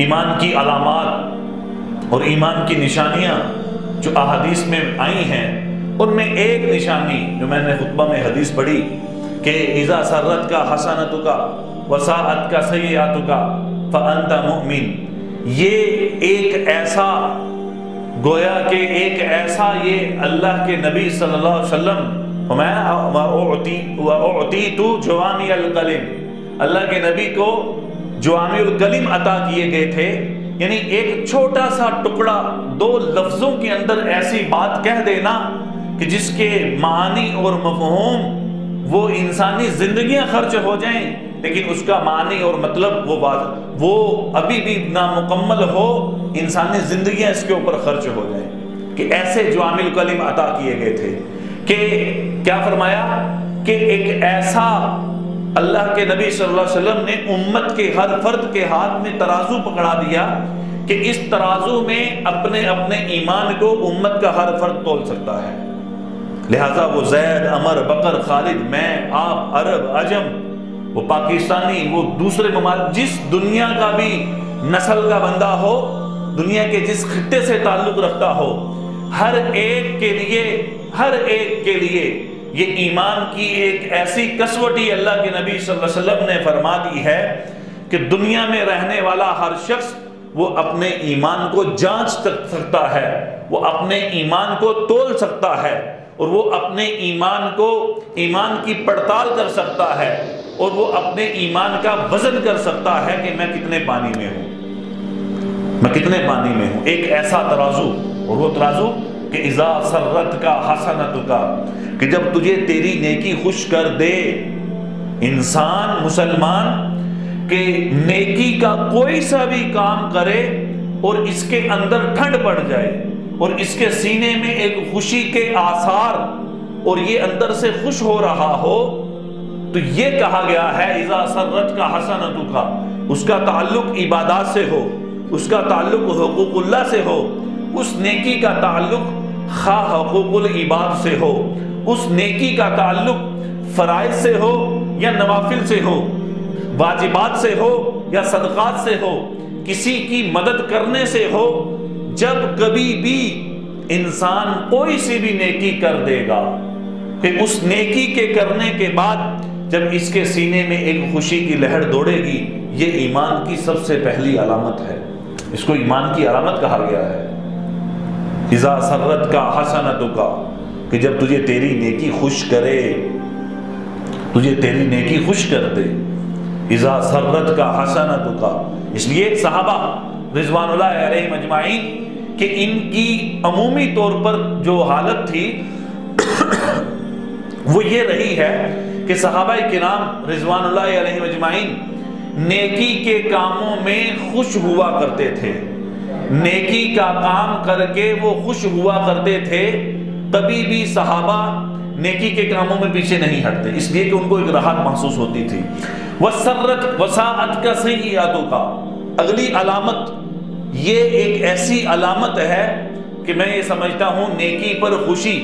ایمان کی علامات اور ایمان کی نشانیاں جو احادیث میں آئی ہیں، ان میں ایک نشانی جو میں نے خطبہ میں حدیث پڑھی کہ اذا سرت کا حسنتک وساءت کا سیئاتک فانت مؤمن، یہ ایک ایسا گویا کہ ایک ایسا یہ اللہ کے نبی صلی اللہ علیہ وسلم وَأُعْتِيتُ جَوَامِعَ الْكَلِمِ، اللہ کے نبی کو جوامع الکلم عطا کیے گئے تھے، یعنی ایک چھوٹا سا ٹکڑا دو لفظوں کے اندر ایسی بات کہہ دینا کہ جس کے معنی اور مفہوم وہ انسانی زندگیاں خرچ ہو جائیں، لیکن اس کا معنی اور مطلب وہ ابھی بھی نامکمل ہو، انسانی زندگیاں اس کے اوپر خرچ ہو جائیں، کہ ایسے جوامع الکلم عطا کیے گئے تھے کہ کیا فرمایا کہ ایک ایسا اللہ کے نبی صلی اللہ علیہ وسلم نے امت کے ہر فرد کے ہاتھ میں ترازو پکڑا دیا کہ اس ترازو میں اپنے اپنے ایمان کو امت کا ہر فرد تول سکتا ہے، لہٰذا وہ زید، عمر، بکر، خالد، میں، آپ، عرب، عجم، وہ پاکستانی، وہ دوسرے ممالک، جس دنیا کا بھی نسل کا بندہ ہو، دنیا کے جس خطے سے تعلق رکھتا ہو، ہر ایک کے لیے یہ ایمان کی ایک ایسی کسوٹی اللہ کے نبی صلی اللہ علیہ وسلم نے فرما دی ہے کہ دنیا میں رہنے والا ہر شخص وہ اپنے ایمان کو جانچ سکتا ہے، وہ اپنے ایمان کو تول سکتا ہے، اور وہ اپنے ایمان کی پڑتال کر سکتا ہے، اور وہ اپنے ایمان کا وزن کر سکتا ہے کہ میں کتنے پانی میں ہوں، ایک ایسا ترازو، اور وہ ترازو کہ اذا سرت کا حسنتک، کہ جب تجھے تیری نیکی خوش کر دے، انسان مسلمان کہ نیکی کا کوئی سا بھی کام کرے اور اس کے اندر ٹھنڈ پڑ جائے اور اس کے سینے میں ایک خوشی کے آثار اور یہ اندر سے خوش ہو رہا ہو، تو یہ کہا گیا ہے اذا سرت کا حسنتک، اس کا تعلق عبادات سے ہو، اس کا تعلق حقوق اللہ سے ہو، اس نیکی کا تعلق خواہ حقوق العباد سے ہو، اس نیکی کا تعلق فرائض سے ہو یا نوافل سے ہو، واجبات سے ہو یا صدقات سے ہو، کسی کی مدد کرنے سے ہو، جب کبھی بھی انسان کوئی سی بھی نیکی کر دے گا کہ اس نیکی کے کرنے کے بعد جب اس کے سینے میں ایک خوشی کی لہر دوڑے گی، یہ ایمان کی سب سے پہلی علامت ہے، اس کو ایمان کی علامت کہا گیا ہے۔ اذا سرت کا حسنتک، کہ جب تجھے تیری نیکی خوش کرے، تجھے تیری نیکی خوش کر دے، اذا سرت کا حسنتک، اس لیے صحابہ رضوان اللہ علیہم اجمعین کہ ان کی عمومی طور پر جو حالت تھی وہ یہ رہی ہے کہ صحابہ کرام رضوان اللہ علیہم اجمعین نیکی کے کاموں میں خوش ہوا کرتے تھے، نیکی کا کام کر کے وہ خوش ہوا کرتے تھے، کبھی بھی صحابہ نیکی کے کاموں میں پیچھے نہیں ہٹتے، اس لیے کہ ان کو ایک راحت محسوس ہوتی تھی۔ وَسَرَّتْ وَسَاءَتْ کا سَیِّئَاتُکَ، اگلی علامت یہ ایک ایسی علامت ہے کہ میں یہ سمجھتا ہوں نیکی پر خوشی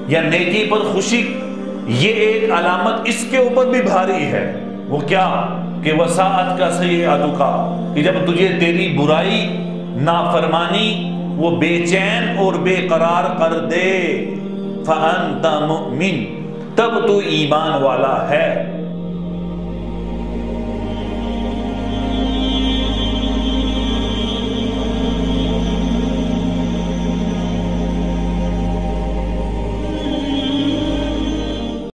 یا نیکی پر خوشی یہ ایک علامت اس کے اوپر بھی بھاری ہے، وہ کیا کہ وَسَاءَتْ کا سَیِّئَاتُکَ، کہ جب تجھے تیری برائی، نافرمانی وہ بے چین اور بے قرار کر دے، فَأَنْتَ مُؤْمِن، تب تو ایمان والا ہے۔